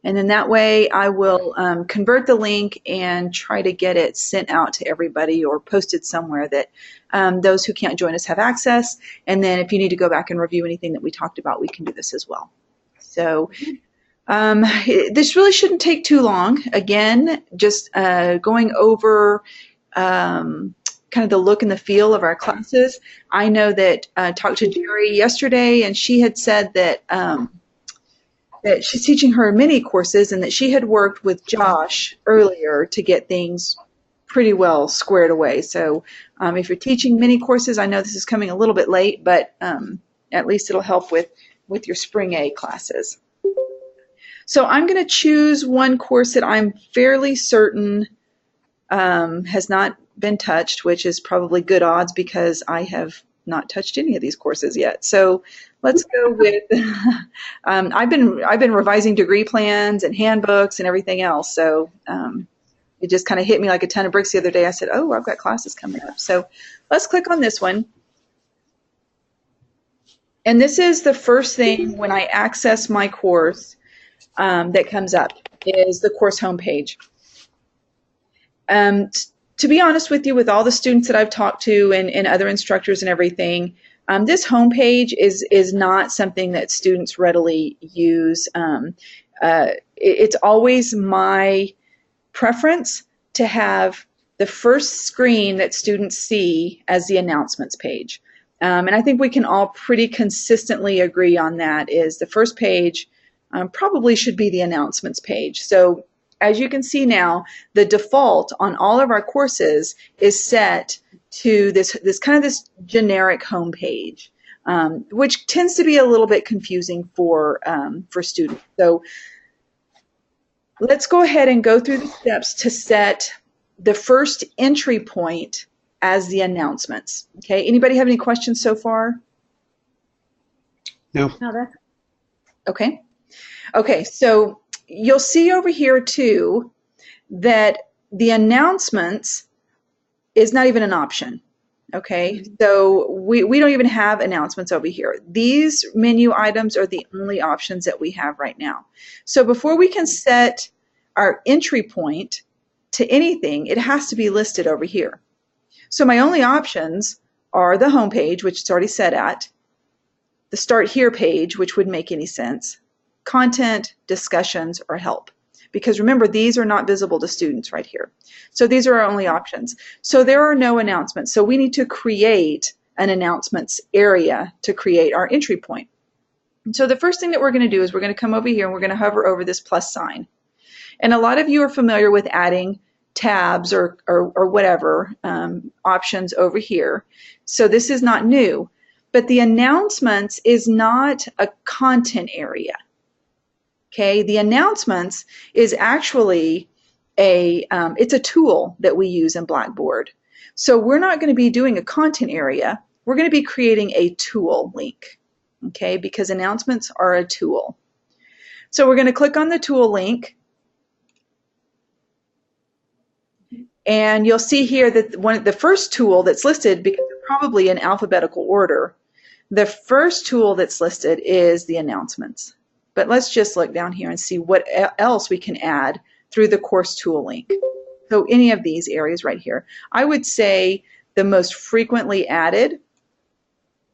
And then that way I will convert the link and try to get it sent out to everybody or posted somewhere that those who can't join us have access. And then if you need to go back and review anything that we talked about, we can do this as well. So this really shouldn't take too long. Again, just going over kind of the look and the feel of our classes. I know that I talked to Jerry yesterday, and she had said that that she's teaching her mini courses and that she had worked with Josh earlier to get things pretty well squared away. So if you're teaching mini courses, I know this is coming a little bit late, but at least it'll help with your Spring A classes. So I'm going to choose one course that I'm fairly certain has not been touched, which is probably good odds because I have not touched any of these courses yet. So let's go with I've been revising degree plans and handbooks and everything else. So it just kind of hit me like a ton of bricks the other day. I said, oh, I've got classes coming up. So let's click on this one. And this is the first thing when I access my course that comes up is the course homepage. To be honest with you, with all the students that I've talked to and other instructors and everything, this homepage is not something that students readily use. It's always my preference to have the first screen that students see as the announcements page. And I think we can all pretty consistently agree on that, is the first page probably should be the announcements page. So as you can see now, the default on all of our courses is set to this generic home page, which tends to be a little bit confusing for students. So let's go ahead and go through the steps to set the first entry point as the announcements. Okay, anybody have any questions so far? No. No, that's okay. Okay, so you'll see over here too that the announcements is not even an option. Okay, so we don't even have announcements over here. These menu items are the only options that we have right now. So before we can set our entry point to anything, it has to be listed over here. So my only options are the home page, which it's already set at, the Start Here page, which wouldn't make any sense, content, discussions, or help. Because remember, these are not visible to students right here. So these are our only options. So there are no announcements. So we need to create an announcements area to create our entry point. And so the first thing that we're going to do is we're going to come over here and we're going to hover over this plus sign. And a lot of you are familiar with adding tabs or whatever options over here. So this is not new. But the announcements is not a content area. Okay, the announcements is actually it's a tool that we use in Blackboard. So we're not going to be doing a content area. We're going to be creating a tool link, okay, because announcements are a tool. So we're going to click on the tool link. And you'll see here that the first tool that's listed, because they're probably in alphabetical order, the first tool that's listed is the announcements. But let's just look down here and see what else we can add through the course tool link. So any of these areas right here. I would say the most frequently added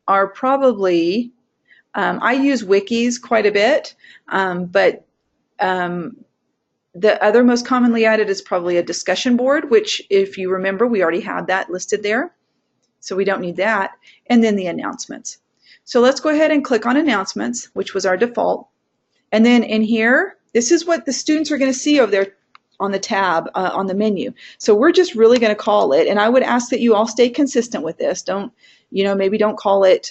are probably, I use wikis quite a bit, but the other most commonly added is probably a discussion board, which if you remember, we already have that listed there. So we don't need that. And then the announcements. So let's go ahead and click on announcements, which was our default. And then in here, this is what the students are going to see over there on the tab on the menu. So we're just really going to call it, and I would ask that you all stay consistent with this. Don't, maybe don't call it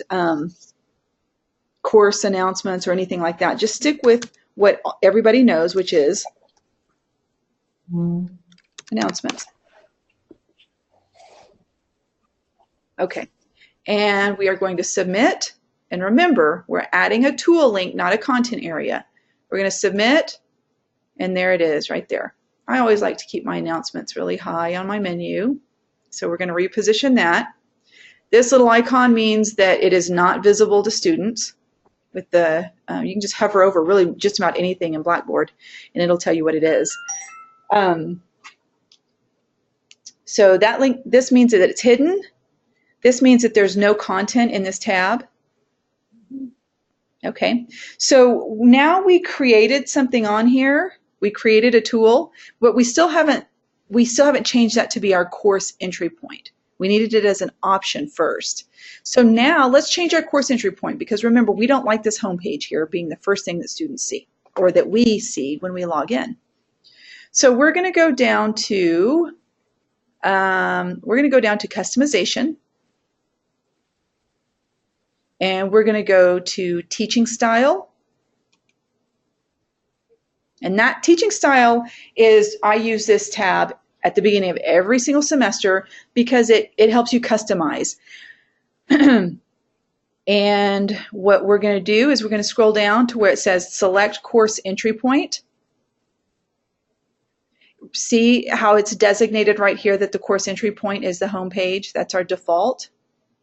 course announcements or anything like that. Just stick with what everybody knows, which is announcements. Okay, and we are going to submit. And remember, we're adding a tool link, not a content area. We're going to submit, and there it is right there. I always like to keep my announcements really high on my menu. So we're going to reposition that. This little icon means that it is not visible to students. with the, you can just hover over really just about anything in Blackboard and it'll tell you what it is. So that link, this means that it's hidden. This means that there's no content in this tab. Okay, so now we created something on here. We created a tool, but we still haven't changed that to be our course entry point. We needed it as an option first. So now let's change our course entry point, because remember, we don't like this home page here being the first thing that students see or that we see when we log in. So we're going to go down to customization. And we're going to go to teaching style. And that teaching style is, I use this tab at the beginning of every single semester because it helps you customize. And what we're going to do is we're going to scroll down to where it says select course entry point. See how it's designated right here that the course entry point is the home page. That's our default.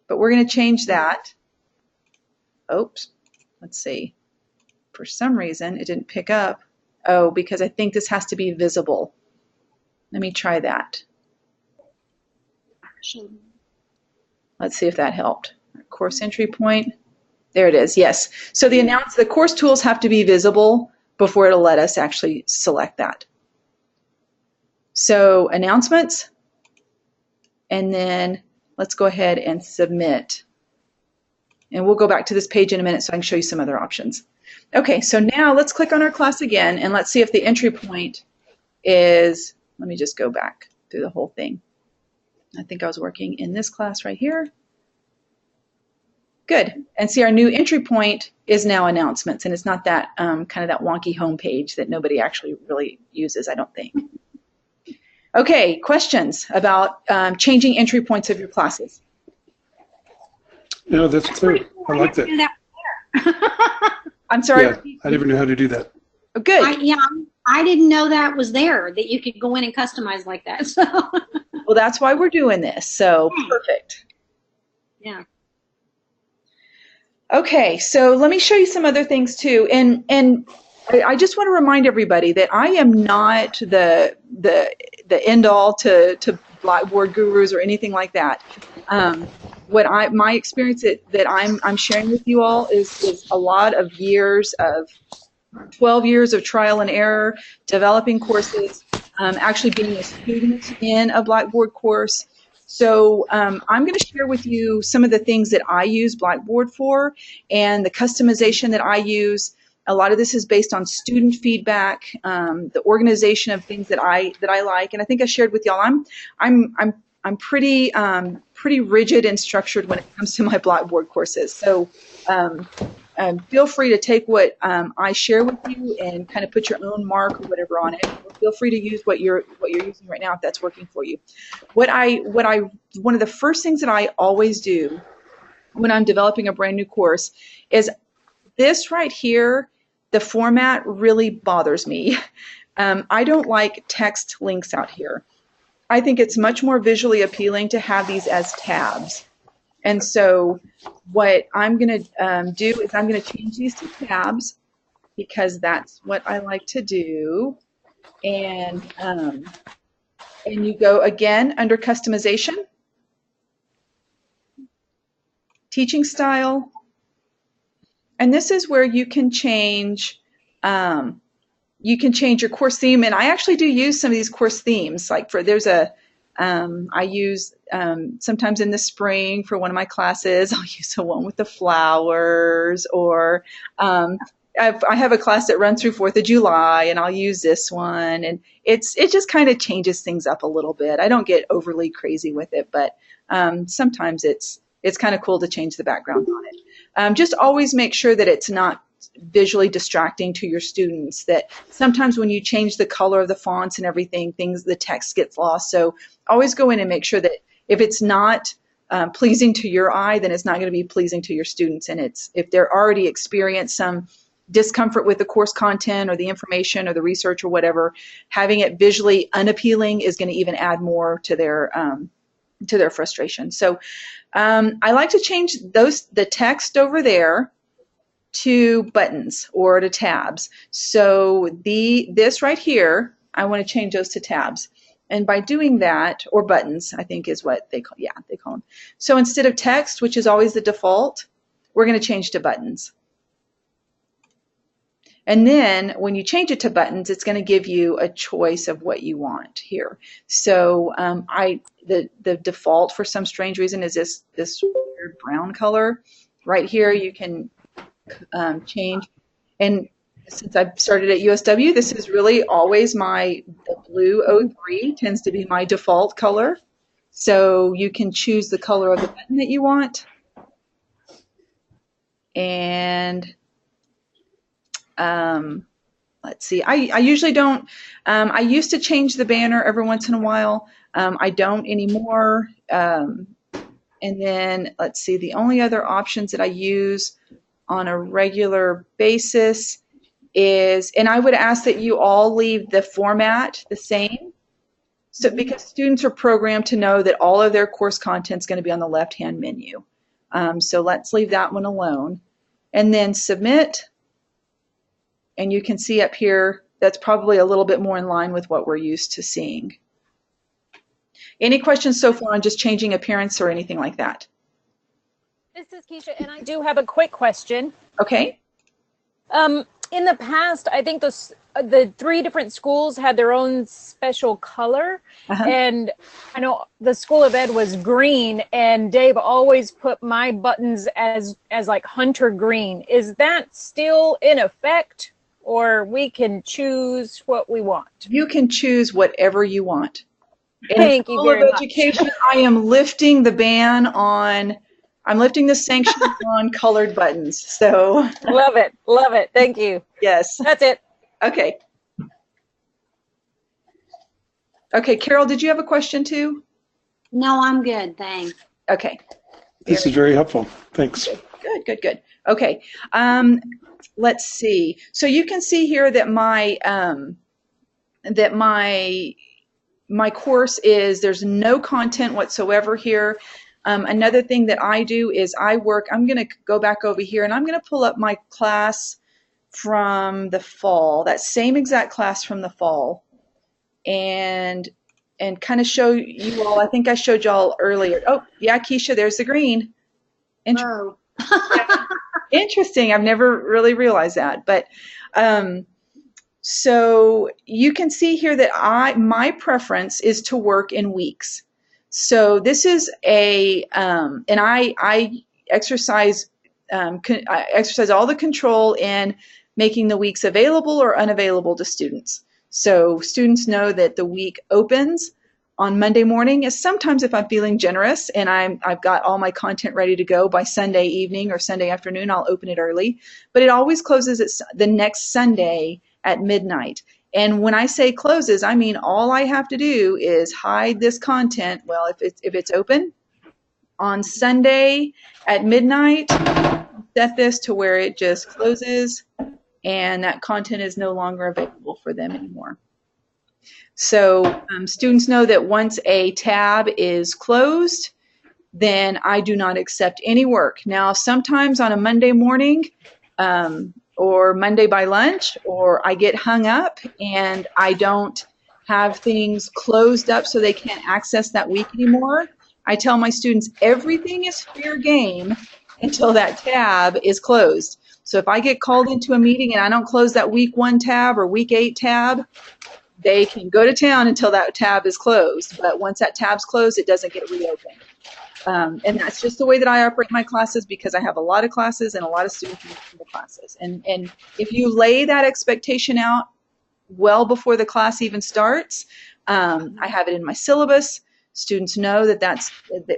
But we're going to change that. Oops, let's see. For some reason, it didn't pick up. Oh, because I think this has to be visible. Let me try that. Let's see if that helped. Course entry point. There it is, yes. So the course tools have to be visible before it'll let us actually select that. So announcements, and then let's go ahead and submit. And we'll go back to this page in a minute so I can show you some other options. Okay, so now let's click on our class again and let's see if the entry point is, let me just go back through the whole thing. I think I was working in this class right here. Good, and see our new entry point is now announcements, and it's not that kind of that wonky home page that nobody actually really uses, I don't think. Okay, questions about changing entry points of your classes? No, that's clear. I like that. I'm sorry. Yeah, I never knew how to do that. Oh, good. I didn't know that was there, that you could go in and customize like that. So. Well, that's why we're doing this. So perfect. Yeah. Okay, so let me show you some other things too. And I just want to remind everybody that I am not the end all to Blackboard gurus or anything like that. My experience that I'm sharing with you all is a lot of years of 12 years of trial and error, developing courses, actually being a student in a Blackboard course. So I'm going to share with you some of the things that I use Blackboard for and the customization that I use. A lot of this is based on student feedback, the organization of things that I like, and I think I shared with y'all. I'm pretty rigid and structured when it comes to my Blackboard courses. So feel free to take what I share with you and kind of put your own mark or whatever on it. Feel free to use what you're using right now if that's working for you. One of the first things that I always do when I'm developing a brand new course is this right here. The format really bothers me. I don't like text links out here. I think it's much more visually appealing to have these as tabs. And so what I'm going to do is I'm going to change these to tabs because that's what I like to do. And you go again under customization, teaching style, and this is where you can change your course theme. And I actually do use some of these course themes. Like I use sometimes in the spring for one of my classes, I'll use the one with the flowers, or I have a class that runs through 4th of July, and I'll use this one. And it just kind of changes things up a little bit. I don't get overly crazy with it, but sometimes it's kind of cool to change the background on it. Just always make sure that it's not visually distracting to your students, that sometimes when you change the color of the fonts and everything, the text gets lost. So always go in and make sure that if it's not pleasing to your eye, then it's not going to be pleasing to your students. And if they're already experienced some discomfort with the course content or the information or the research or whatever, having it visually unappealing is going to even add more to their frustration. So I like to change the text over there to buttons or to tabs. So this right here, I want to change those to tabs. And by doing that, or buttons, I think is what they call, they call them. So instead of text, which is always the default, we're going to change to buttons. And then when you change it to buttons, it's going to give you a choice of what you want here. So the default for some strange reason is this weird brown color. Right here you can change. And since I've started at USW, this is really always the blue 03 tends to be my default color. So you can choose the color of the button that you want. And let's see, I usually don't, I used to change the banner every once in a while. I don't anymore. And then let's see, the only other options that I use on a regular basis is, and I would ask that you all leave the format the same. So because students are programmed to know that all of their course content is going to be on the left-hand menu. So let's leave that one alone. And then submit. And you can see up here, that's probably a little bit more in line with what we're used to seeing. Any questions so far on just changing appearance or anything like that? This is Keisha, and I do have a quick question. Okay. In the past, I think the 3 different schools had their own special color. And I know the School of Ed was green, and Dave always put my buttons as like hunter green. Is that still in effect? Or we can choose what we want? You can choose whatever you want. Thank you very much. Education, I am lifting the ban on, I'm lifting the sanction on colored buttons. So love it. Love it. Thank you. Yes. That's it. Okay. Okay, Carol, did you have a question too? No, I'm good. Thanks. Okay. This is very helpful. Thanks. Good. Okay. Let's see. So you can see here that my course is, there's no content whatsoever here. Another thing that I do is I'm going to go back over here and I'm going to pull up my class from the fall, that same exact class from the fall, and kind of show you all. I think I showed y'all earlier. Oh, yeah, Keisha, there's the green. Whoa. Interesting. I've never really realized that. But so you can see here that my preference is to work in weeks. So this is and I exercise I exercise all the control in making the weeks available or unavailable to students. So students know that the week opens on Monday morning, is sometimes if I'm feeling generous and I've got all my content ready to go by Sunday evening or Sunday afternoon, I'll open it early. But it always closes at the next Sunday at midnight. And when I say closes, I mean all I have to do is hide this content. Well, if it's open on Sunday at midnight, set this to where it just closes and that content is no longer available for them anymore. So students know that once a tab is closed, then I do not accept any work. Now, sometimes on a Monday morning or Monday by lunch, or I get hung up and I don't have things closed up so they can't access that week anymore, I tell my students everything is fair game until that tab is closed. So if I get called into a meeting and I don't close that week 1 tab or week 8 tab, they can go to town until that tab is closed. But once that tab's closed, it doesn't get reopened. And that's just the way that I operate my classes because I have a lot of classes and a lot of students in the classes. And if you lay that expectation out well before the class even starts, I have it in my syllabus. Students know that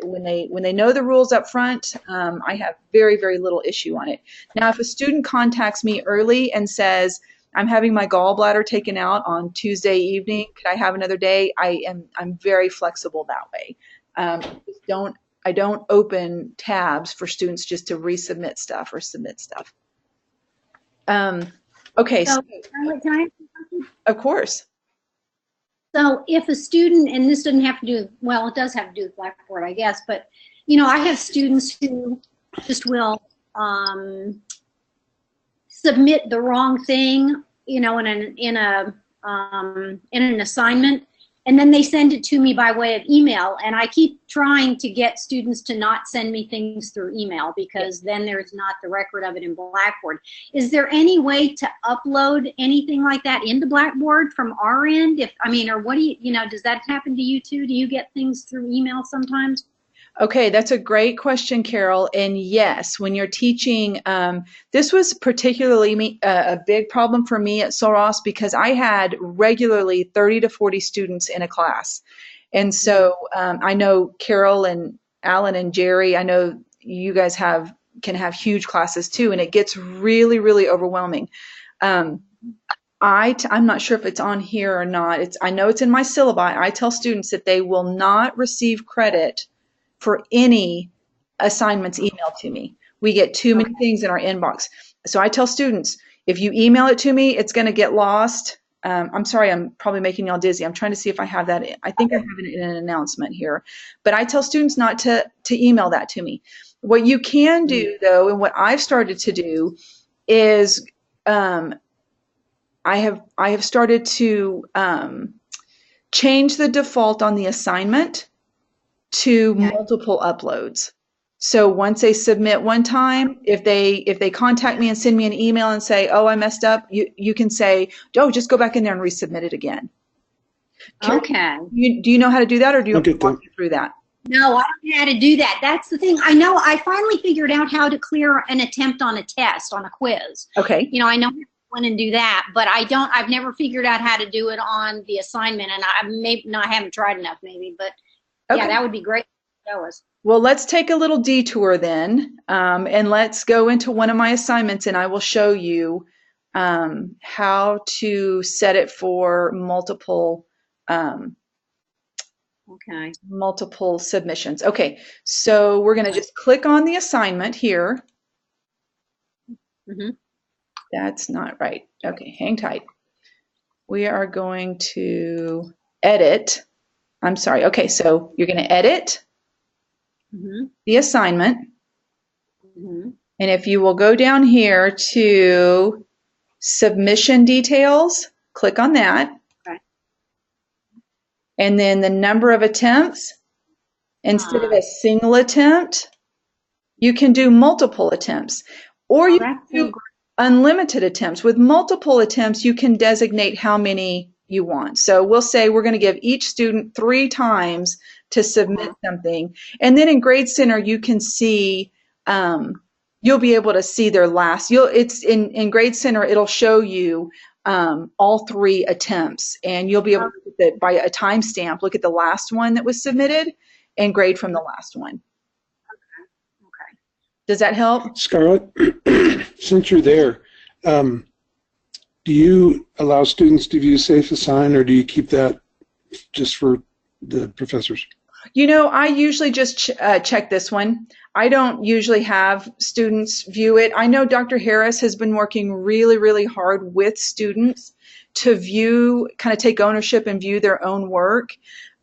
when they know the rules up front, I have very, very little issue on it. Now, if a student contacts me early and says, I'm having my gallbladder taken out on Tuesday evening, could I have another day? I'm very flexible that way. I don't open tabs for students just to resubmit stuff or submit stuff. Okay. So, can I ask a question? Of course. So if a student, and this doesn't have to do, well, it does have to do with Blackboard, I guess, but, you know, I have students who just will submit the wrong thing, you know, in an assignment, and then they send it to me by way of email, and I keep trying to get students to not send me things through email, because then there's not the record of it in Blackboard. Is there any way to upload anything like that into Blackboard from our end? Or what do you know, does that happen to you too? Do you get things through email sometimes? Okay, that's a great question, Carol. And yes, when you're teaching, this was particularly a big problem for me at Soros, because I had regularly 30 to 40 students in a class. And so I know Carol and Alan and Jerry, I know you guys can have huge classes too, and it gets really, really overwhelming. I'm not sure if it's on here or not. I know it's in my syllabi. I tell students that they will not receive credit for any assignments emailed to me. We get too many things in our inbox. So I tell students, if you email it to me, it's going to get lost. I'm sorry, I'm probably making y'all dizzy. I'm trying to see if I have that. I think I have it in an announcement here. But I tell students not to email that to me. What you can do, though, and what I've started to do is I have started to change the default on the assignment to multiple uploads. So once they submit one time, if they contact me and send me an email and say, oh, I messed up, you can say, oh, just go back in there and resubmit it again. Okay. Do you know how to do that, or do you want me to walk you through that? No, I don't know how to do that. That's the thing. I know I finally figured out how to clear an attempt on a test, on a quiz. Okay. You know, I know how to go in and do that, but I've never figured out how to do it on the assignment, and I haven't tried enough maybe, but okay. Yeah, that would be great to show us. Well, let's take a little detour then, and let's go into one of my assignments, and I will show you how to set it for multiple multiple submissions. Okay, so we're going to just click on the assignment here. Mm-hmm. That's not right. Okay, hang tight. We are going to edit. I'm sorry. Okay, so you're going to edit the assignment. And if you will go down here to submission details, click on that. Okay. And then the number of attempts, instead of a single attempt, you can do multiple attempts. Or you can do unlimited attempts. With multiple attempts, you can designate how many you want. So we'll say we're going to give each student 3 times to submit something. And then in Grade Center, you can see, you'll be able to see their last, it's in Grade Center, it'll show you all 3 attempts, and you'll be able to look at by a timestamp, look at the last one that was submitted and grade from the last one. Okay. Does that help? Scarlett, since you're there, do you allow students to view Safe Assign, or do you keep that just for the professors? You know, I usually just check this one. I don't usually have students view it. I know Dr. Harris has been working really, really hard with students to view, kind of take ownership and view their own work.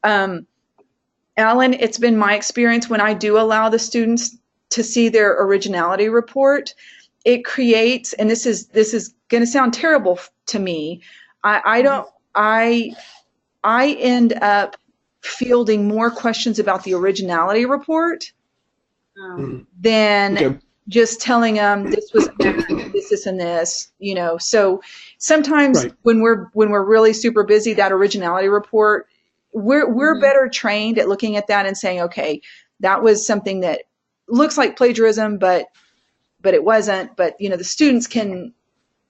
Alan, it's been my experience when I do allow the students to see their originality report, it creates, and this is going to sound terrible to me, I end up fielding more questions about the originality report than just telling them this was this, and this, you know. So sometimes when we're really super busy, that originality report, we're better trained at looking at that and saying, okay, that was something that looks like plagiarism, but it wasn't. But you know, the students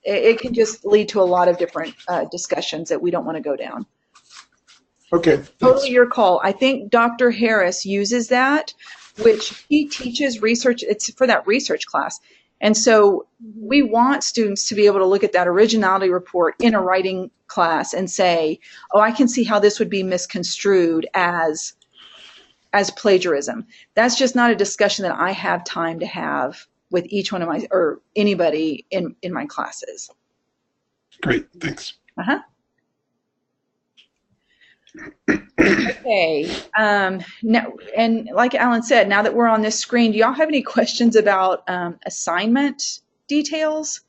it can just lead to a lot of different discussions that we don't want to go down. Okay. Totally your call. I think Dr. Harris uses that, which he teaches research. It's for that research class. And so we want students to be able to look at that originality report in a writing class and say, oh, I can see how this would be misconstrued as plagiarism. That's just not a discussion that I have time to have with each one of my, or anybody in my classes. Great, thanks. Uh-huh. Okay. Now, and like Alan said, now that we're on this screen, do y'all have any questions about assignment details?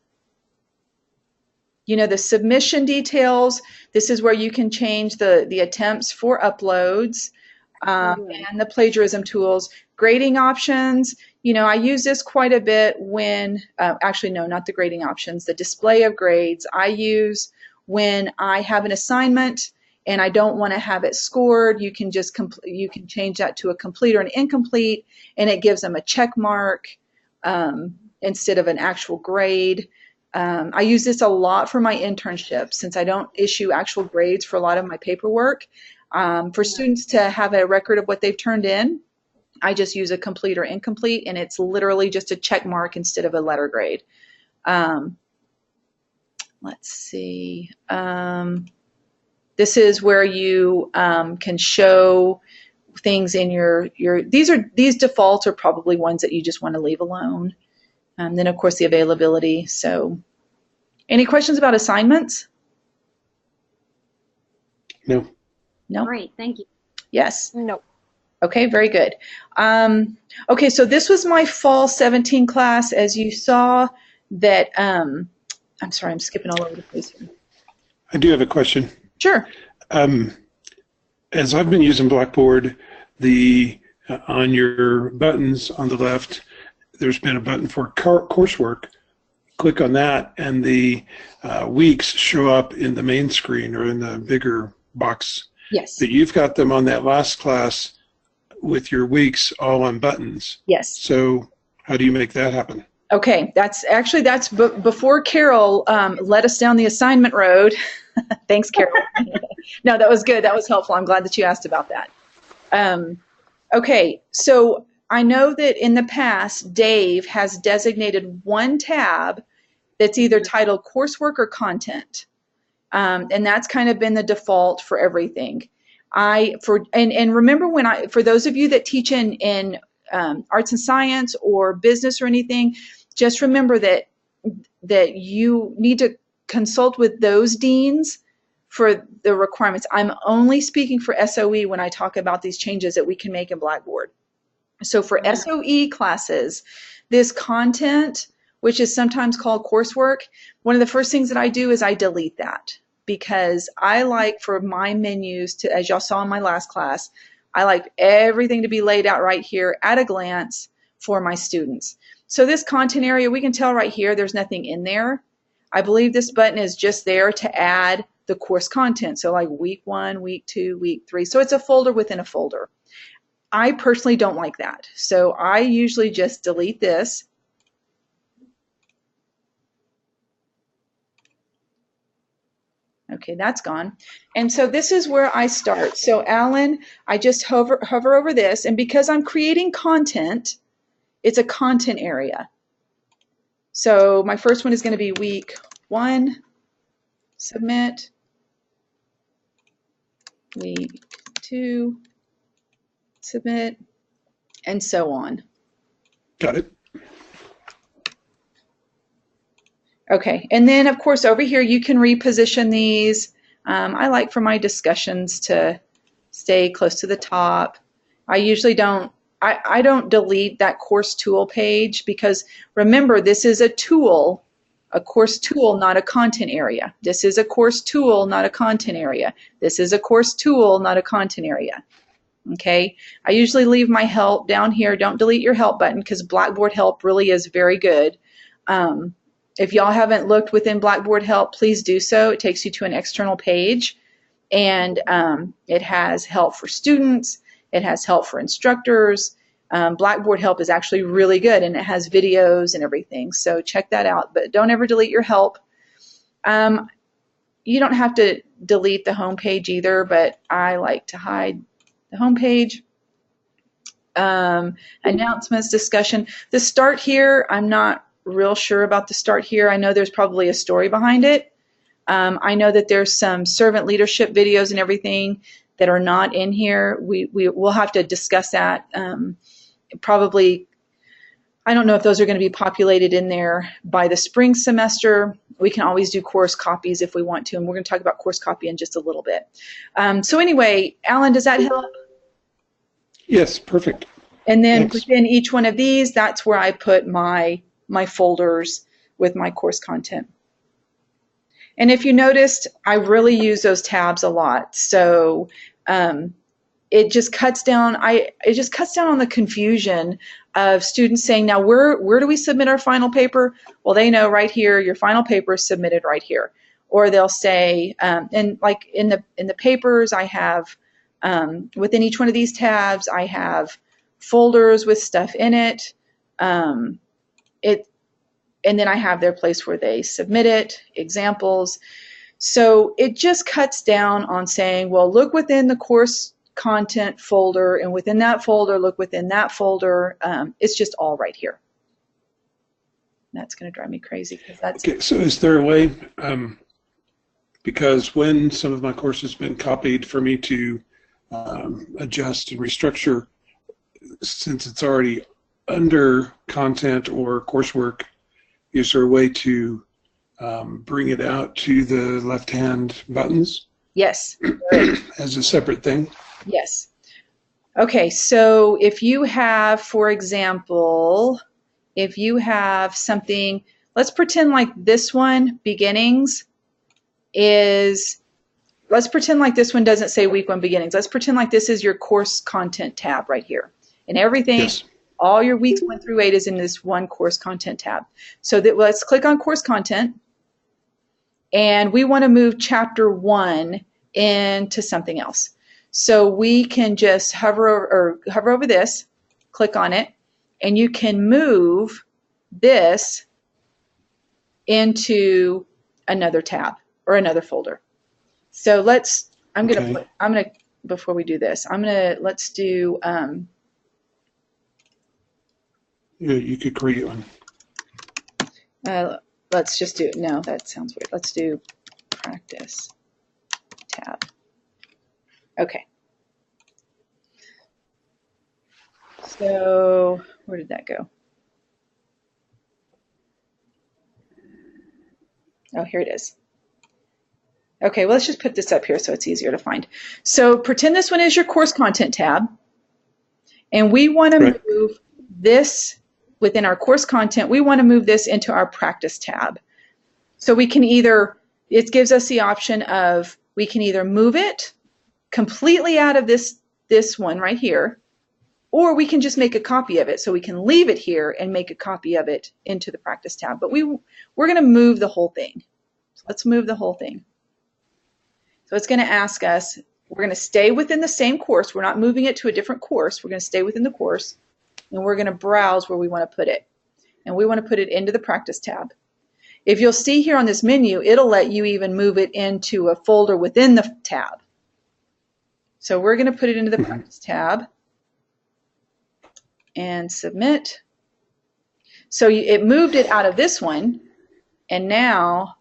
The submission details, this is where you can change the attempts for uploads, and the plagiarism tools. Grading options, I use this quite a bit when, actually no, not the grading options, the display of grades I use when I have an assignment and I don't want to have it scored. You can just you can change that to a complete or an incomplete, and it gives them a check mark instead of an actual grade. I use this a lot for my internship since I don't issue actual grades for a lot of my paperwork. For students to have a record of what they've turned in, I just use a complete or incomplete, and it's literally just a check mark instead of a letter grade. Let's see. This is where you can show things in your these defaults are probably ones that you just want to leave alone. Then of course the availability. So any questions about assignments? No. No? Great, thank you. Yes. No. Okay, very good. Okay, so this was my fall 17 class. As you saw that, I'm sorry, I'm skipping all over the place here. I do have a question. Sure. As I've been using Blackboard, on your buttons on the left, there's been a button for coursework. Click on that, and the weeks show up in the main screen or in the bigger box. Yes. But you've got them on that last class with your weeks all on buttons. Yes. So how do you make that happen? Okay, that's before Carol led us down the assignment road. Thanks, Carol. No, that was good. That was helpful. I'm glad that you asked about that. Okay, so I know that in the past, Dave has designated one tab that's either titled coursework or content. And that's kind of been the default for everything. And remember for those of you that teach in arts and science or business or anything, just remember that you need to consult with those deans for the requirements. I'm only speaking for SOE when I talk about these changes that we can make in Blackboard. So for SOE classes, this content, which is sometimes called coursework, one of the first things that I do is I delete that, because I like for my menus to, as y'all saw in my last class, I like everything to be laid out right here at a glance for my students. So this content area, we can tell right here there's nothing in there. I believe this button is just there to add the course content. So like week 1, week 2, week 3. So it's a folder within a folder. I personally don't like that. So I usually just delete this. Okay, that's gone. And so this is where I start. So Alan, I just hover over this, and because I'm creating content, it's a content area. So my first one is going to be week 1, submit, week 2, submit, and so on. Got it. Okay, and then of course over here you can reposition these. I like for my discussions to stay close to the top. I usually don't, I don't delete that course tool page, because remember, this is a tool, a course tool, not a content area. This is a course tool, not a content area. This is a course tool, not a content area. Okay, I usually leave my help down here. Don't delete your help button, because Blackboard help really is very good. If y'all haven't looked within Blackboard help, please do so. It takes you to an external page, and it has help for students. It has help for instructors. Blackboard help is actually really good, and it has videos and everything. So check that out, but don't ever delete your help. You don't have to delete the home page either, but I like to hide the home page. Announcements, discussion. The start here, I'm not real sure about the start here. I know there's probably a story behind it. I know that there's some servant leadership videos and everything that are not in here. We'll have to discuss that. Probably, I don't know if those are going to be populated in there by the spring semester. We can always do course copies if we want to, and we're going to talk about course copy in just a little bit. So anyway, Alan, does that help? Yes, perfect. And then Thanks. within each one of these, that's where I put my folders with my course content. And if you noticed, I really use those tabs a lot. So it just cuts down. It just cuts down on the confusion of students saying, now where do we submit our final paper? Well, they know right here. Your final paper is submitted right here. Or they'll say, and like in the papers, I have within each one of these tabs, I have folders with stuff in it. And then I have their place where they submit it, examples. So it just cuts down on saying, well, look within the course content folder, and within that folder, look within that folder. It's just all right here. That's going to drive me crazy because that's okay. So is there a way, because when some of my course has been copied, for me to adjust and restructure, since it's already under content or coursework, is there a way to bring it out to the left-hand buttons? Yes. As a separate thing? Yes. Okay, so if you have, for example, if you have something, let's pretend like this one, beginnings, let's pretend like this one doesn't say week 1 beginnings. Let's pretend like this is your course content tab right here. And everything, yes. All your weeks 1 through 8 is in this one course content tab. So let's click on course content, and we want to move chapter 1 into something else. So we can just hover over this, click on it, and you can move this into another tab or another folder. So before we do this, let's do, yeah, you could create one. Let's just do, no, that sounds weird. Let's do practice tab. Okay. So where did that go? Oh, here it is. Okay, well, let's just put this up here so it's easier to find. So pretend this one is your course content tab, and we want to move this within our course content. We want to move this into our practice tab. So we can either, it gives us the option of, we can either move it completely out of this one right here, or we can just make a copy of it. So we can leave it here and make a copy of it into the practice tab. But we're going to move the whole thing. So let's move the whole thing. So it's going to ask us, we're going to stay within the same course. We're not moving it to a different course. We're going to stay within the course, and we're going to browse where we want to put it. And we want to put it into the practice tab. If you'll see here on this menu, it'll let you even move it into a folder within the tab. So we're going to put it into the practice tab and submit. So it moved it out of this one, and now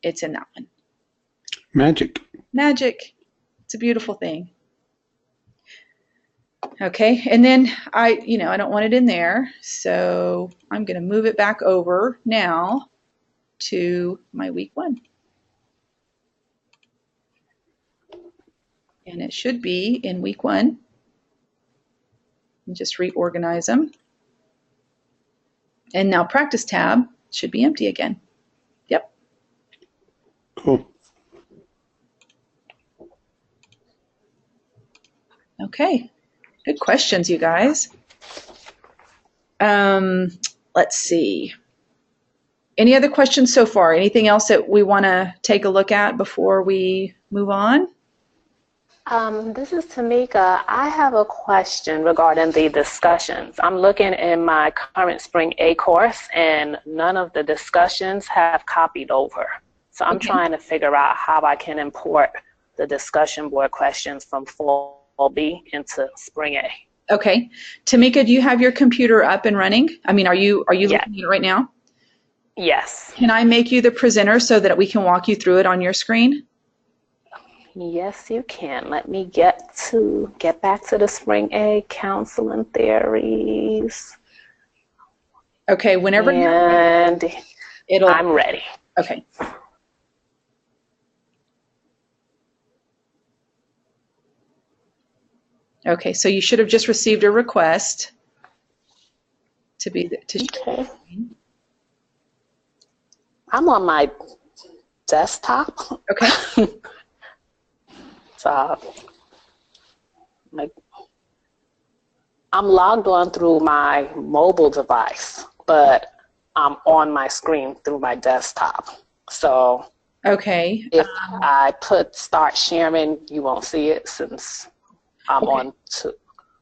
it's in that one. Magic. Magic. It's a beautiful thing. Okay, and then I don't want it in there, so I'm going to move it back over now to my week 1. And it should be in week 1. And just reorganize them. And now practice tab should be empty again. Yep. Cool. Okay. Good questions, you guys. Let's see. Any other questions so far? Anything else that we want to take a look at before we move on? This is Tamika. I have a question regarding the discussions. I'm looking in my current Spring A course, and none of the discussions have copied over. So I'm trying to figure out how I can import the discussion board questions from Fall B into Spring A. Okay. Tamika, do you have your computer up and running? I mean, are you looking at it right now? Yes. Can I make you the presenter so that we can walk you through it on your screen? Yes, you can. Let me get back to the Spring A counseling theories. Okay, whenever you're ready, I'm ready. Okay. Okay, so you should have just received a request to be to okay. I'm on my desktop. Okay. So like, I'm logged on through my mobile device, but I'm on my screen through my desktop. So Okay. if I put start sharing, you won't see it since I'm Okay. on to.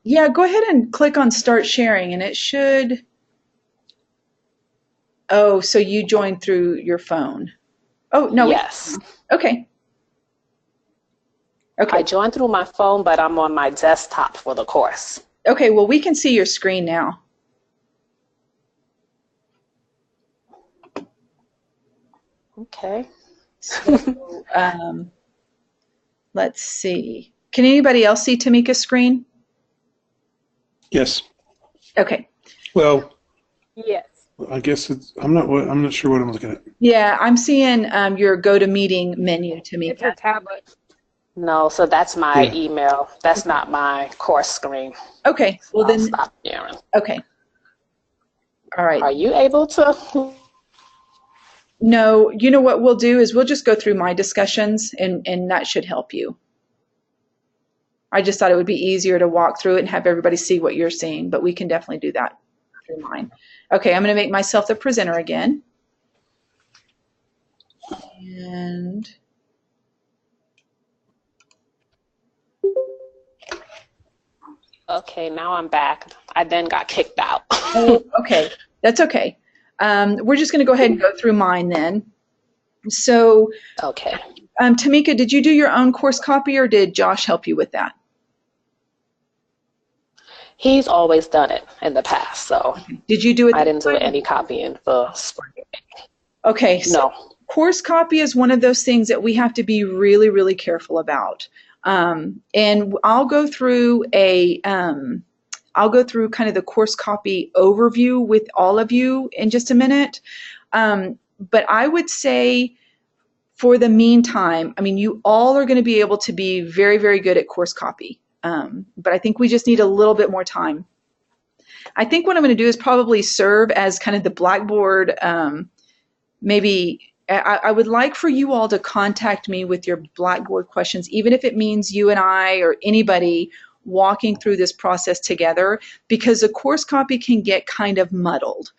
Yeah, go ahead and click on start sharing and it should. Oh, so you joined through your phone. Oh, no. Yes. Okay. Okay. I joined through my phone, but I'm on my desktop for the course. Okay, well, we can see your screen now. Okay. So, let's see. Can anybody else see Tamika's screen? Yes. Okay. Well, Yes. I guess I'm not sure what I'm looking at. Yeah, I'm seeing your GoToMeeting menu, It's Tamika. her tablet. No, so that's my Yeah. email. That's not my course screen. Okay. Well, I'll then, stop sharing. okay. All right. Are you able to? No, you know what we'll do is we'll just go through my discussions and that should help you. I just thought it would be easier to walk through it and have everybody see what you're seeing, but we can definitely do that through mine. Okay, I'm going to make myself the presenter again. And Okay, now I'm back. I then got kicked out. oh, okay, that's okay. We're just going to go ahead and go through mine then. So, Okay. Tamika, did you do your own course copy or did Josh help you with that? He's always done it in the past, so Did you do it? I didn't do any copying for spring. Okay, so No. course copy is one of those things that we have to be really, really careful about. And I'll go through kind of the course copy overview with all of you in just a minute. But I would say for the meantime, I mean, you all are going to be able to be very, very good at course copy. But I think we just need a little bit more time. I think what I'm going to do is probably serve as kind of the Blackboard, maybe I would like for you all to contact me with your Blackboard questions, even if it means you and I or anybody walking through this process together, because the course copy can get kind of muddled.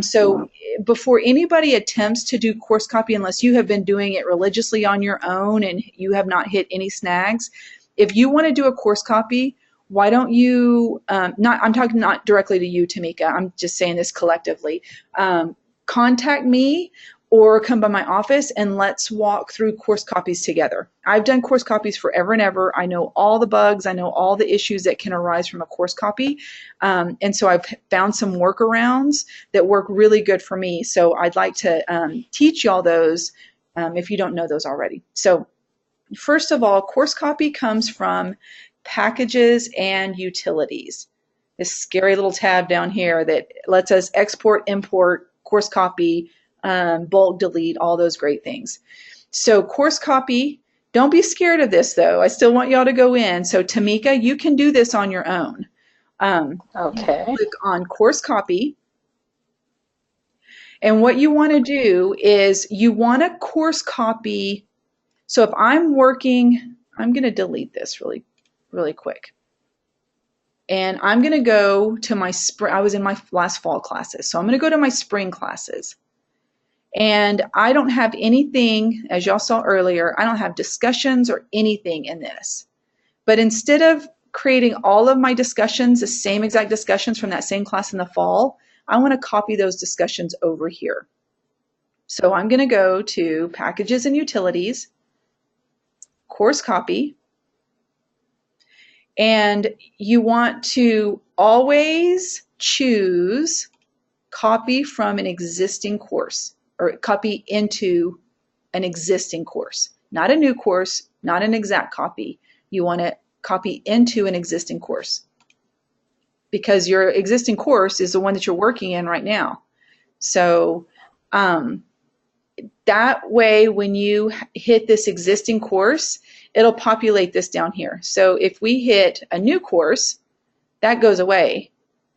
So before anybody attempts to do course copy, unless you have been doing it religiously on your own and you have not hit any snags, if you want to do a course copy, why don't you, I'm talking not directly to you, Tamika, I'm just saying this collectively, contact me or come by my office and let's walk through course copies together. I've done course copies forever and ever. I know all the bugs. I know all the issues that can arise from a course copy. And so I've found some workarounds that work really good for me. So I'd like to teach y'all those if you don't know those already. So first of all, course copy comes from packages and utilities. This scary little tab down here that lets us export, import, course copy, bulk delete, all those great things. So course copy, don't be scared of this though. I still want y'all to go in. So Tamika, you can do this on your own. Okay. Click on course copy. And what you want to do is you want to course copy. So if I'm working, I'm going to delete this really quick. And I'm going to go to my spring. I was in my last fall classes. So I'm going to go to my spring classes. And I don't have anything, as y'all saw earlier, I don't have discussions or anything in this. But instead of creating all of my discussions, the same exact discussions from that same class in the fall, I want to copy those discussions over here. So I'm going to go to Packages and Utilities, Course Copy, and you want to always choose Copy from an existing course, or copy into an existing course, not a new course, not an exact copy. You want to copy into an existing course because your existing course is the one that you're working in right now. So that way, when you hit this existing course, it'll populate this down here. So if we hit a new course, that goes away.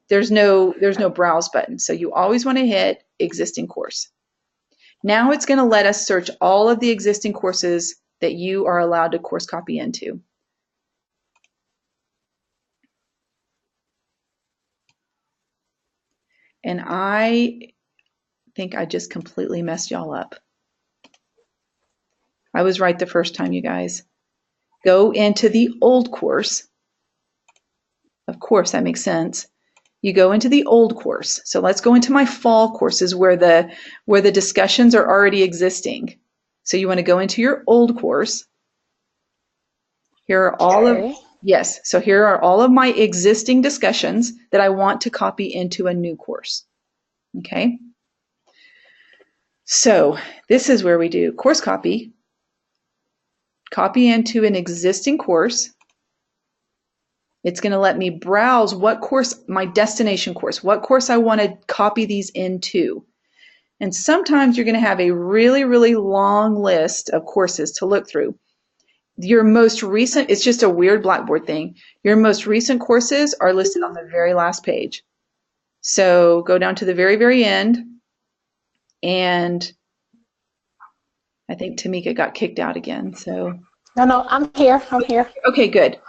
There's no browse button. So you always want to hit existing course. Now it's going to let us search all of the existing courses that you are allowed to course copy into. And I think I just completely messed y'all up. I was right the first time, you guys. Go into the old course. Of course, that makes sense. You go into the old course. So let's go into my fall courses where the discussions are already existing. So you want to go into your old course. Here are all of, yes, so here are all of my existing discussions that I want to copy into a new course. Okay. So this is where we do course copy. Copy into an existing course. It's going to let me browse what course, my destination course, what course I want to copy these into. And sometimes you're going to have a really, really long list of courses to look through. Your most recent, it's just a weird Blackboard thing. Your most recent courses are listed on the very last page. So go down to the very, very end. And I think Tamika got kicked out again. So No, I'm here. I'm here. okay, good.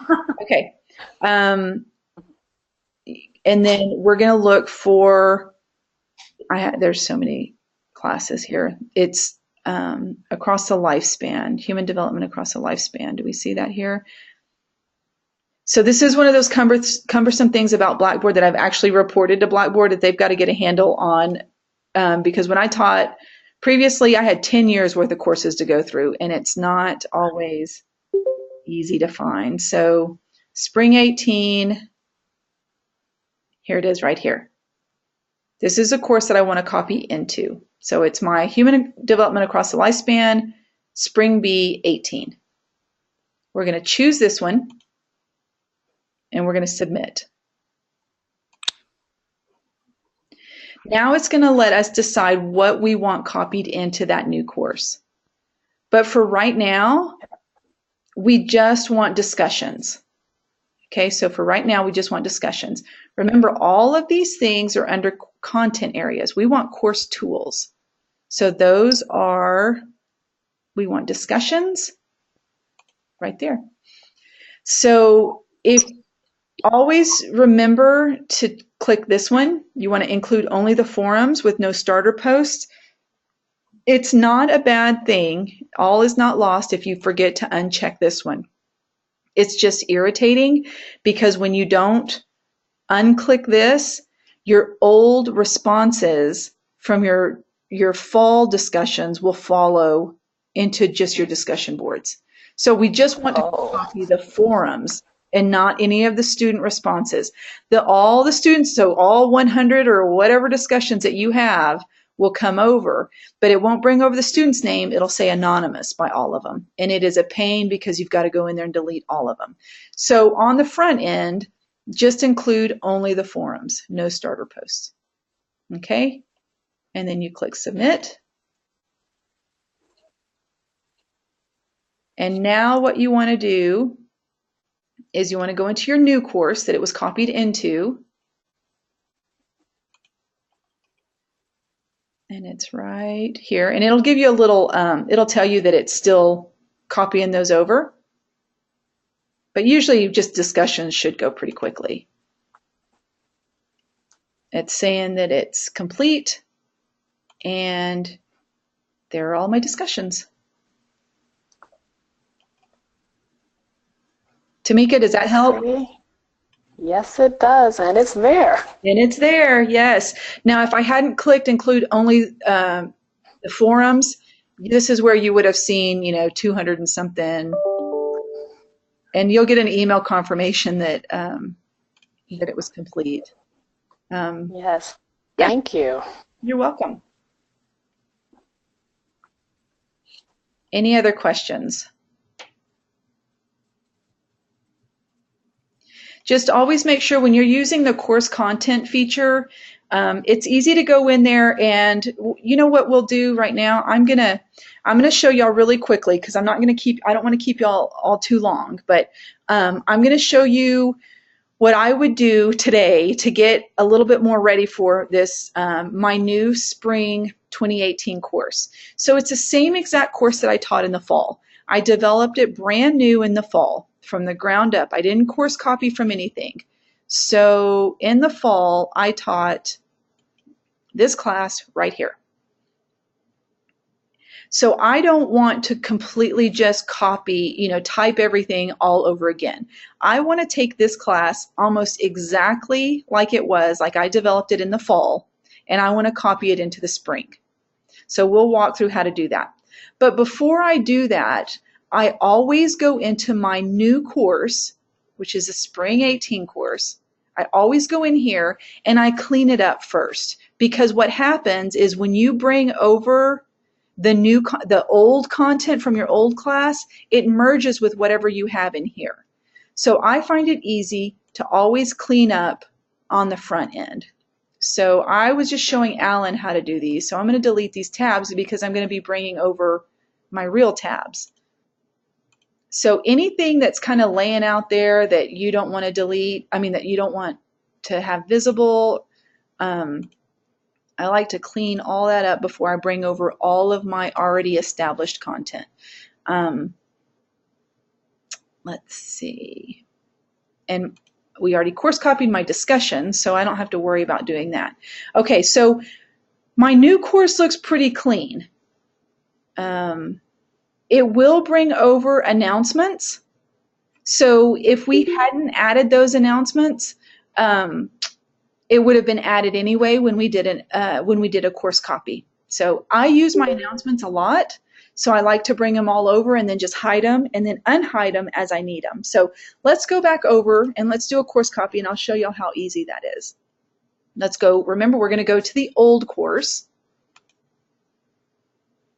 Okay. And then we're going to look for, there's so many classes here. It's across the lifespan, human development across the lifespan. Do we see that here? So this is one of those cumbersome things about Blackboard that I've actually reported to Blackboard that they've got to get a handle on, because when I taught previously, I had 10 years worth of courses to go through, and it's not always easy to find. So Spring 18, here it is right here. This is a course that I want to copy into. So it's my Human Development Across the Lifespan, Spring B 18. We're going to choose this one, and we're going to submit. Now it's going to let us decide what we want copied into that new course. But for right now, we just want discussions. Okay, so for right now, we just want discussions. Remember, all of these things are under content areas. We want course tools. So those are, we want discussions right there. So if always remember to click this one. You want to include only the forums with no starter posts. It's not a bad thing. All is not lost if you forget to uncheck this one. It's just irritating because when you don't unclick this, your old responses from your fall discussions will follow into just your discussion boards. So we just want to copy the forums and not any of the student responses. All the students, so all 100 or whatever discussions that you have will come over, but it won't bring over the student's name. It'll say anonymous by all of them. And it is a pain because you've got to go in there and delete all of them. So on the front end, just include only the forums, no starter posts. Okay? And then you click submit. And now what you want to do is you want to go into your new course that it was copied into. And it's right here. And it'll give you a little, it'll tell you that it's still copying those over. But usually just discussions should go pretty quickly. It's saying that it's complete. And there are all my discussions. Tamika, does that help? Yes, it does, and it's there. And it's there, yes. Now, if I hadn't clicked include only the forums, this is where you would have seen, 200 and something. And you'll get an email confirmation that that it was complete. Yes, thank you. You're welcome. Any other questions? Just always make sure when you're using the course content feature, it's easy to go in there, and you know what we'll do right now? I'm gonna show y'all really quickly because I don't want to keep y'all all too long, but I'm gonna show you what I would do today to get a little bit more ready for this, my new spring 2018 course. So it's the same exact course that I taught in the fall. I developed it brand new in the fall from the ground up. I didn't course copy from anything. So in the fall, I taught this class right here. So I don't want to completely just copy, type everything all over again. I want to take this class almost exactly like it was, like I developed it in the fall, and I want to copy it into the spring. So we'll walk through how to do that. But before I do that, I always go into my new course, which is a spring 18 course. I always go in here and I clean it up first, because what happens is when you bring over the old content from your old class, it merges with whatever you have in here. So I find it easy to always clean up on the front end. So I was just showing Alan how to do these. So I'm going to delete these tabs because I'm going to be bringing over my real tabs. So anything that's kind of laying out there that you don't want to delete, that you don't want to have visible, I like to clean all that up before I bring over all of my already established content. Let's see. And we already course copied my discussion, so I don't have to worry about doing that. Okay, so my new course looks pretty clean. It will bring over announcements. So if we hadn't added those announcements, it would have been added anyway when we did a course copy. So I use my announcements a lot, so I like to bring them all over and then just hide them and then unhide them as I need them. So let's go back over and let's do a course copy, and I'll show you how easy that is. Let's go. Remember, we're going to go to the old course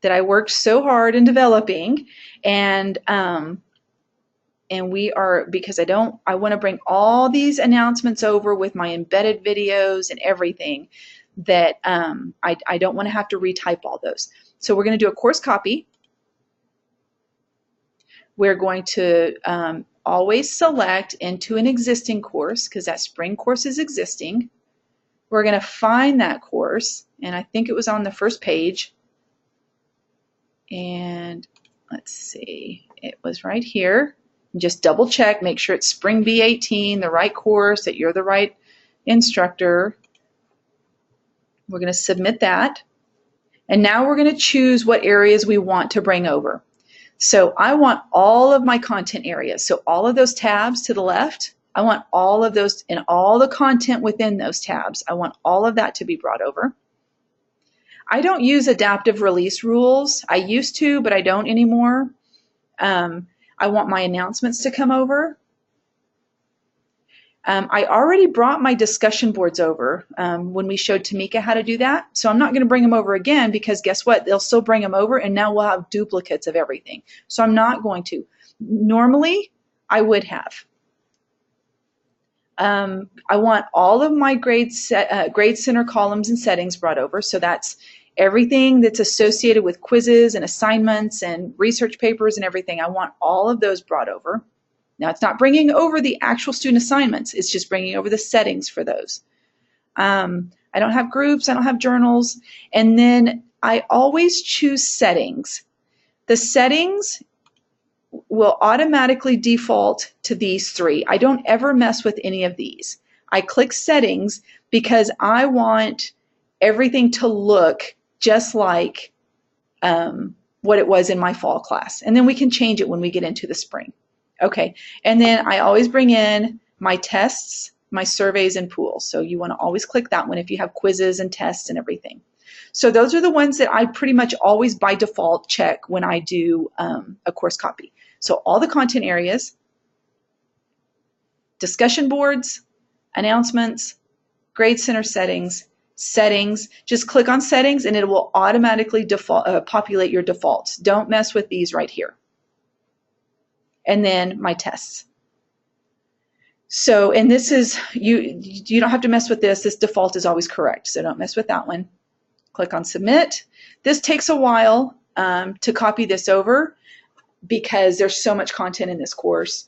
that I worked so hard in developing, and we are, because I want to bring all these announcements over with my embedded videos and everything, that I don't want to have to retype all those. So we're going to do a course copy. We're going to always select into an existing course, because that spring course is existing. We're going to find that course, and I think it was on the first page. And let's see, it was right here. Just double check, make sure it's Spring B18, the right course, that you're the right instructor. We're going to submit that. And now we're going to choose what areas we want to bring over. So I want all of my content areas. So all of those tabs to the left, I want all of those, and all the content within those tabs, I want all of that to be brought over. I don't use adaptive release rules. I used to, but I don't anymore. I want my announcements to come over. I already brought my discussion boards over when we showed Tamika how to do that. So I'm not going to bring them over again, because guess what? They'll still bring them over, and now we'll have duplicates of everything. So I'm not going to. Normally, I would have. I want all of my grade center columns and settings brought over. So that's everything that's associated with quizzes and assignments and research papers and everything. I want all of those brought over. Now, it's not bringing over the actual student assignments. It's just bringing over the settings for those. I don't have groups. I don't have journals. And then I always choose settings. The settings will automatically default to these three. I don't ever mess with any of these. I click settings because I want everything to look just like what it was in my fall class. And then we can change it when we get into the spring. Okay, and then I always bring in my tests, my surveys, and pools. So you want to always click that one if you have quizzes and tests and everything. So those are the ones that I pretty much always by default check when I do a course copy. So all the content areas, discussion boards, announcements, grade center settings, just click on settings and it will automatically populate your defaults. Don't mess with these right here. And then my tests. So, and this is, you don't have to mess with this. This default is always correct. So don't mess with that one. Click on submit. This takes a while to copy this over because there's so much content in this course.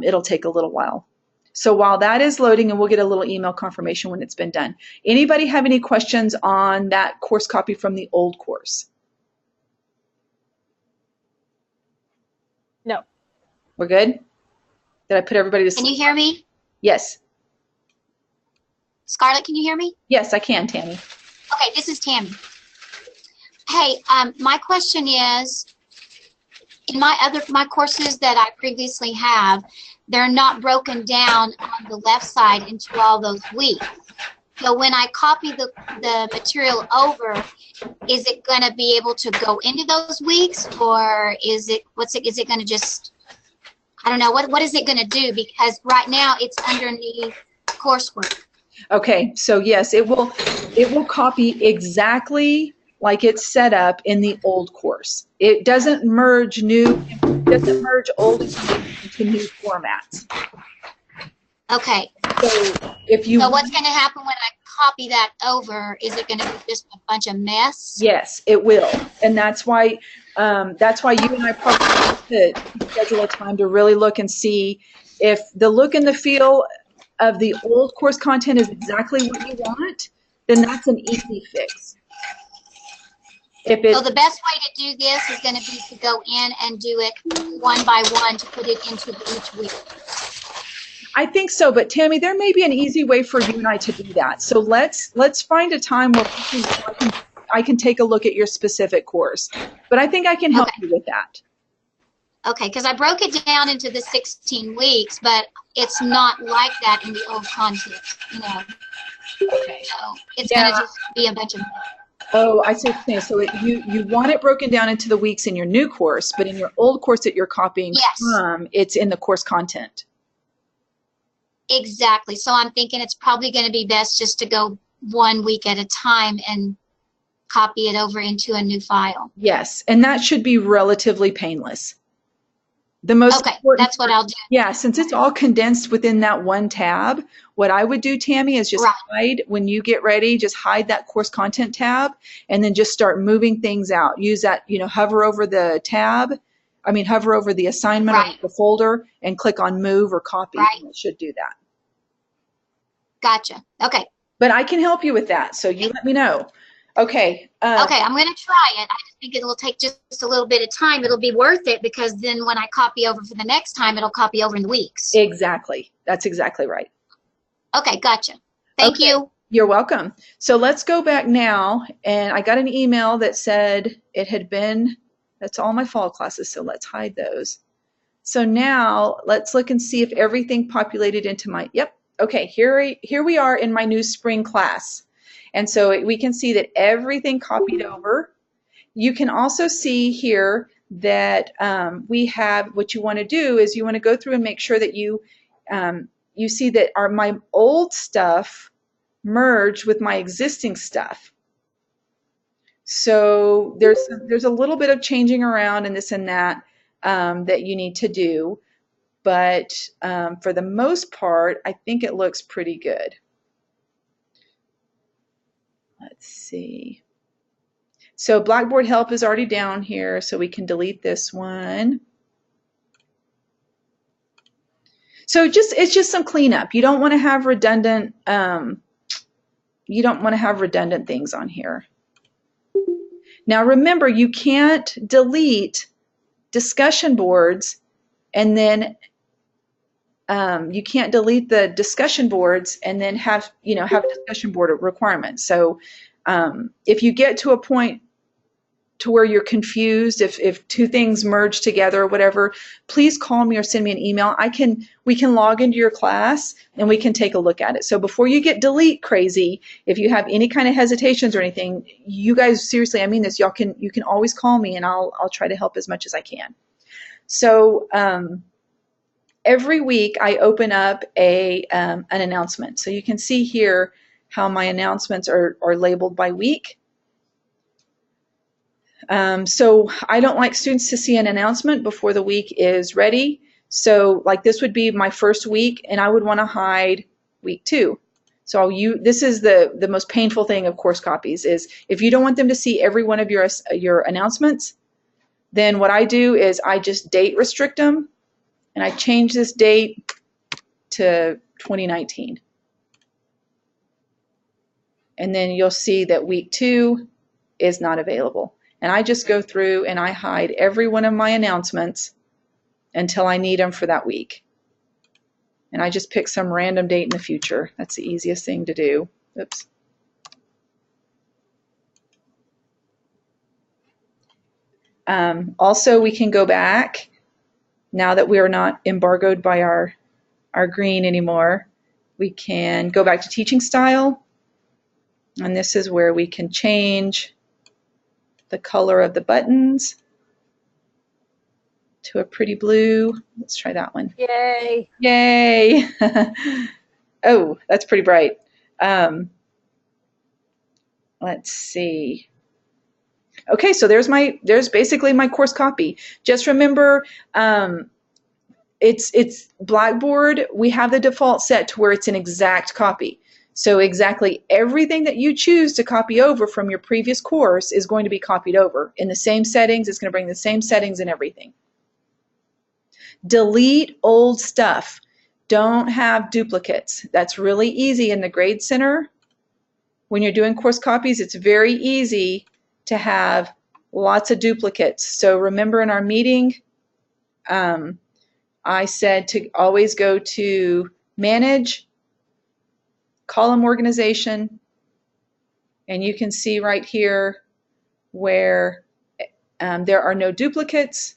It'll take a little while. So while that is loading, and we'll get a little email confirmation when it's been done. Anybody have any questions on that course copy from the old course? No. We're good? Did I put everybody to sleep? Can you hear me? Yes. Scarlett, can you hear me? Yes, I can, Tammy. Okay, this is Tammy. Hey, my question is, in my courses that I previously have, they're not broken down on the left side into all those weeks. So when I copy the material over, is it going to be able to go into those weeks, or is it going to just, I don't know, what is it going to do? Because right now it's underneath coursework. Okay, so yes, it will copy exactly like it's set up in the old course. It doesn't merge old information into new formats. Okay. So what's going to happen when I copy that over? Is it going to be just a bunch of mess? Yes, it will, and that's why you and I probably have to schedule a time to really look and see if the look and the feel of the old course content is exactly what you want. Then that's an easy fix. So the best way to do this is going to be to go in and do it one by one to put it into each week. I think so, but Tammy, there may be an easy way for you and I to do that. So let's find a time where I can take a look at your specific course. But I think I can help you with that. Okay, because I broke it down into the 16 weeks, but it's not like that in the old content, Okay. So it's going to just be a bunch of. Oh, I see what you're saying. So you want it broken down into the weeks in your new course, but in your old course that you're copying from, it's in the course content. Exactly. So I'm thinking it's probably going to be best just to go 1 week at a time and copy it over into a new file. Yes, and that should be relatively painless. The most important that's what I'll do. Yeah, since it's all condensed within that one tab, what I would do, Tammy, is just hide, when you get ready, just hide that course content tab and then just start moving things out. Use that, hover over the tab, hover over the assignment or the folder and click on move or copy. And it should do that. Gotcha. Okay. But I can help you with that, so you let me know. Okay. Okay, I'm going to try it. I just think it'll take just a little bit of time. It'll be worth it because then when I copy over for the next time, it'll copy over in the weeks. Exactly. That's exactly right. Okay, gotcha. Thank you. You're welcome. So let's go back now, and I got an email that said it had been, that's all my fall classes, so let's hide those. So now let's look and see if everything populated into my, okay, here we are in my new spring class. And so we can see that everything copied over. You can also see here that we have, what you want to do is you want to go through and make sure that you see that my old stuff merged with my existing stuff. So there's a little bit of changing around and this and that that you need to do. But for the most part, I think it looks pretty good. Let's see. So Blackboard help is already down here, so we can delete this one. So it's just some cleanup. You don't want to have redundant things on here. Now remember, you can't delete discussion boards and then you can't delete the discussion boards and then have discussion board requirements. So if you get to a point to where you're confused, if two things merge together or whatever, please call me or send me an email. We can log into your class and we can take a look at it. So before you get delete crazy, if you have any kind of hesitations or anything, you guys, seriously, I mean this, you can always call me and I'll try to help as much as I can. So every week I open up an announcement. So you can see here how my announcements are labeled by week. So I don't like students to see an announcement before the week is ready. So like this would be my first week and I would want to hide week 2. So this is the most painful thing of course copies is if you don't want them to see every one of your announcements, then what I do is I just date restrict them. And I change this date to 2019. And then you'll see that week 2 is not available. And I just go through and I hide every one of my announcements until I need them for that week. And I just pick some random date in the future. That's the easiest thing to do. Oops. Also, we can go back now that we are not embargoed by our green anymore. We can go back to teaching style. And this is where we can change the color of the buttons to a pretty blue. Let's try that one. Yay. Yay. Oh, that's pretty bright. Let's see. Okay, so there's basically my course copy. Just remember, it's Blackboard. We have the default set to where it's an exact copy. So exactly everything that you choose to copy over from your previous course is going to be copied over in the same settings. It's going to bring the same settings and everything. Delete old stuff. Don't have duplicates. That's really easy in the Grade Center. When you're doing course copies, it's very easy to have lots of duplicates. So remember in our meeting, I said to always go to Manage, Column Organization, and you can see right here where there are no duplicates.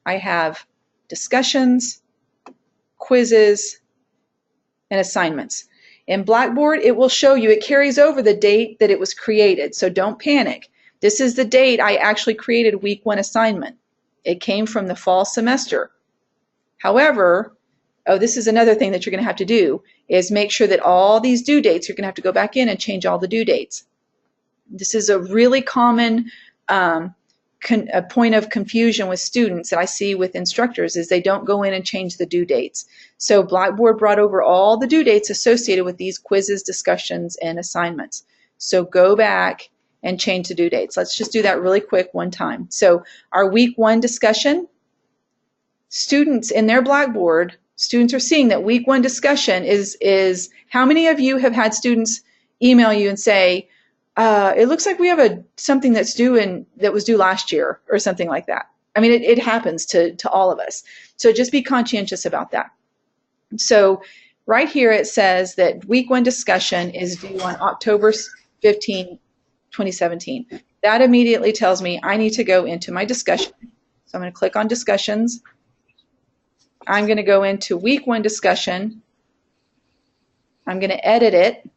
I have discussions, quizzes, and assignments. In Blackboard, it will show you, it carries over the date that it was created, so don't panic. This is the date I actually created week 1 assignment. It came from the fall semester. However, this is another thing that you're going to have to do, is make sure that all these due dates, you're going to have to go back in and change all the due dates. This is a really common a point of confusion with students that I see with instructors, is they don't go in and change the due dates. So Blackboard brought over all the due dates associated with these quizzes, discussions, and assignments. So go back and change the due dates. Let's just do that really quick one time. So our week 1 discussion, students in their Blackboard, students are seeing that week 1 discussion is how many of you have had students email you and say, it looks like we have something that's due that was due last year, or something like that. I mean, it happens to all of us. So just be conscientious about that. So right here it says that week 1 discussion is due on October 15, 2017. That immediately tells me I need to go into my discussion. So I'm going to click on discussions. I'm going to go into week 1 discussion. I'm going to edit it.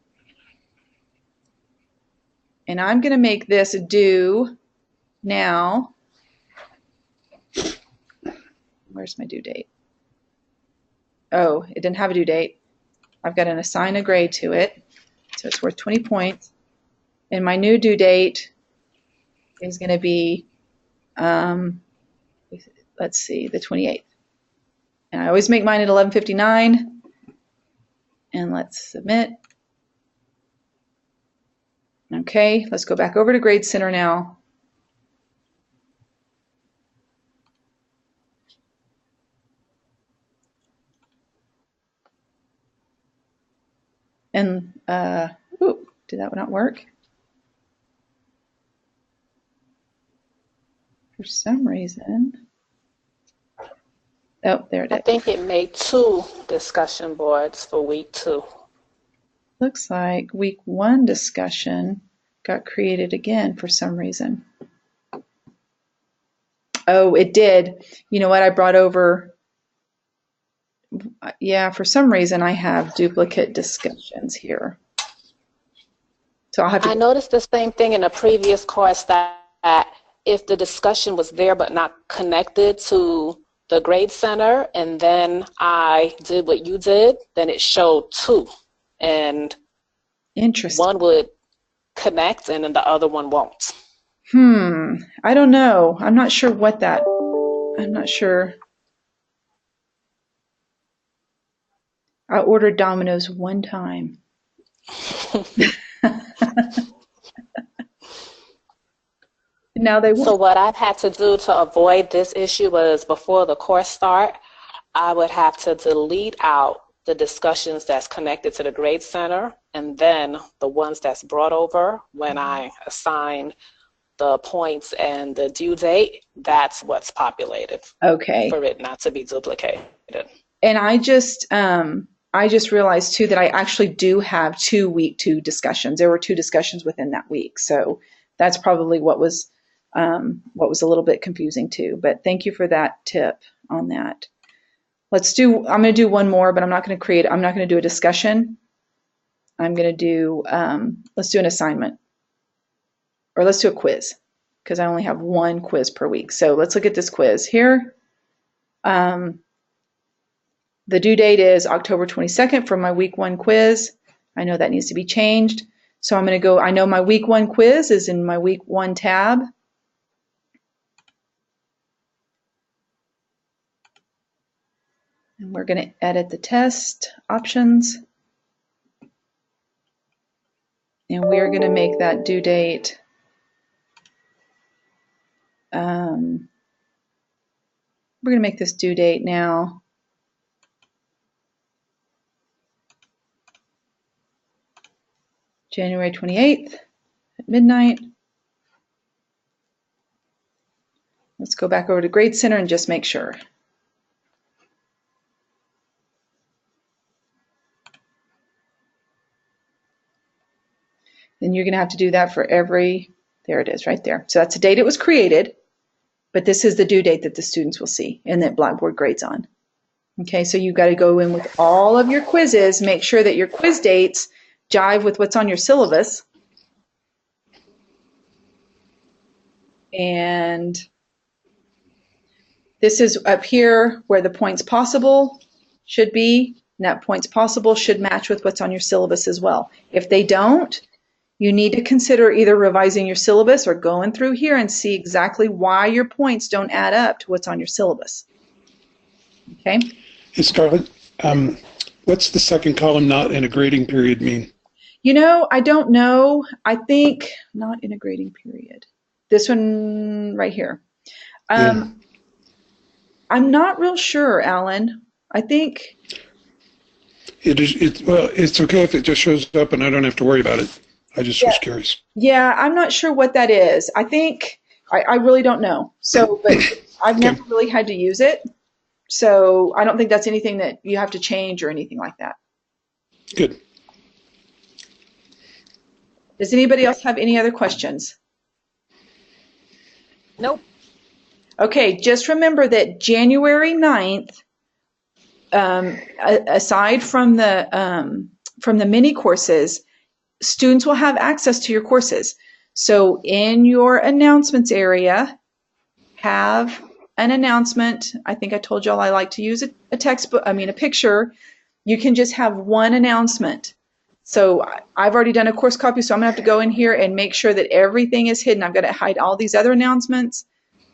And I'm going to make this due now. Where's my due date? Oh, it didn't have a due date. I've got to assign a grade to it. So it's worth 20 points. And my new due date is going to be, let's see, the 28th. And I always make mine at 11:59. And let's submit. Okay, let's go back over to Grade Center now. And, did that not work? For some reason. Oh, there it is. I think it made 2 discussion boards for week 2. Looks like week 1 discussion got created again for some reason. Oh, it did. You know what? I brought over, yeah, for some reason I have duplicate discussions here. So I'll have to. I noticed the same thing in a previous course, that if the discussion was there but not connected to the Grade Center, and then I did what you did, then it showed 2. And interesting. One would connect and then the other one won't. I don't know. I'm not sure what that, I'm not sure. I ordered Domino's one time. Now they won't. So what I've had to do to avoid this issue was, before the course start, I would have to delete out the discussions that's connected to the grade center, and then the ones that's brought over when I assign the points and the due date, that's what's populated. Okay. For it not to be duplicated. And I just realized too that I actually do have 2 week 2 discussions. There were 2 discussions within that week. So that's probably what was a little bit confusing too. But thank you for that tip on that. I'm going to do one more, but I'm not going to do a discussion. I'm going to do, let's do an assignment. Or let's do a quiz, because I only have 1 quiz per week. So let's look at this quiz here. The due date is October 22nd for my week 1 quiz. I know that needs to be changed. So I'm going to go, I know my week 1 quiz is in my week 1 tab. And we're going to edit the test options. And we are going to make that due date. We're going to make this due date now. January 28th at midnight. Let's go back over to Grade Center and just make sure. Then you're going to have to do that for every, there it is right there. So that's the date it was created, but this is the due date that the students will see and that Blackboard grades on. Okay, so you've got to go in with all of your quizzes, make sure that your quiz dates jive with what's on your syllabus. And this is up here where the points possible should be, and that points possible should match with what's on your syllabus as well. If they don't, you need to consider either revising your syllabus or going through here and see exactly why your points don't add up to what's on your syllabus. Okay? Hey, Scarlett, what's the second column, not in a grading period, mean? You know, I don't know. I think not in a grading period. This one right here. Yeah. I'm not real sure, Alan. I think Well, it's okay if it just shows up and I don't have to worry about it. I just was curious. Yeah, I'm not sure what that is. I think I really don't know. So, but I've never really had to use it. So I don't think that's anything that you have to change or anything like that. Good. Does anybody else have any other questions? Nope. Okay, just remember that January 9th, aside from the mini courses, students will have access to your courses. So in your announcements area, have an announcement. I think I told y'all I like to use a textbook, a picture. You can just have one announcement. So I've already done a course copy, so I'm going to have to go in here and make sure that everything is hidden. I've got to hide all these other announcements.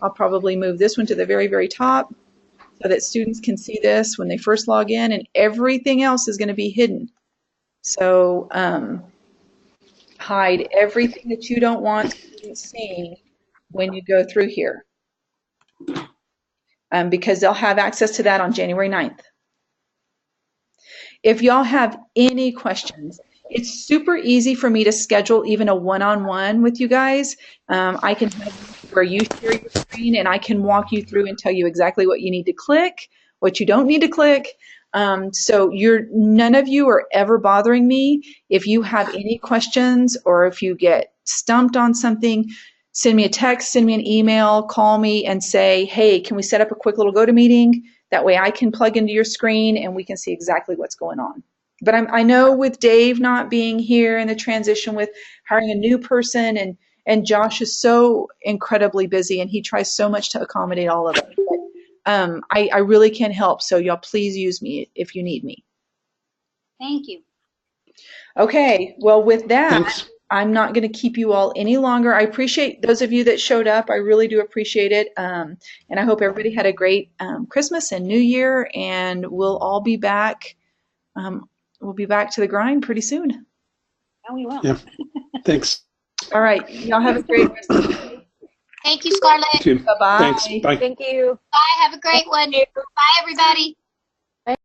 I'll probably move this one to the very, very top so that students can see this when they first log in, and everything else is going to be hidden. So hide everything that you don't want students seeing when you go through here, because they'll have access to that on January 9th. If y'all have any questions, it's super easy for me to schedule even a one-on-one with you guys. I can have where you share your screen and I can walk you through and tell you exactly what you need to click, what you don't need to click. So none of you are ever bothering me. If you have any questions or if you get stumped on something, send me a text, send me an email, call me and say, hey, can we set up a quick little go-to-meeting? That way I can plug into your screen and we can see exactly what's going on. But I know with Dave not being here and the transition with hiring a new person, and Josh is so incredibly busy and he tries so much to accommodate all of us. But, I really can't help, so y'all please use me if you need me. Thank you. Okay, well with that, Thanks. I'm not going to keep you all any longer. I appreciate those of you that showed up. I really do appreciate it. And I hope everybody had a great Christmas and New Year, and we'll all be back. We'll be back to the grind pretty soon. Oh, we will. Yeah. Thanks. All right, y'all have a great rest of the day. Thank you, Scarlett. Thank you. Bye-bye. Thanks. Bye. Thank you. Bye. Have a great one. Bye, everybody.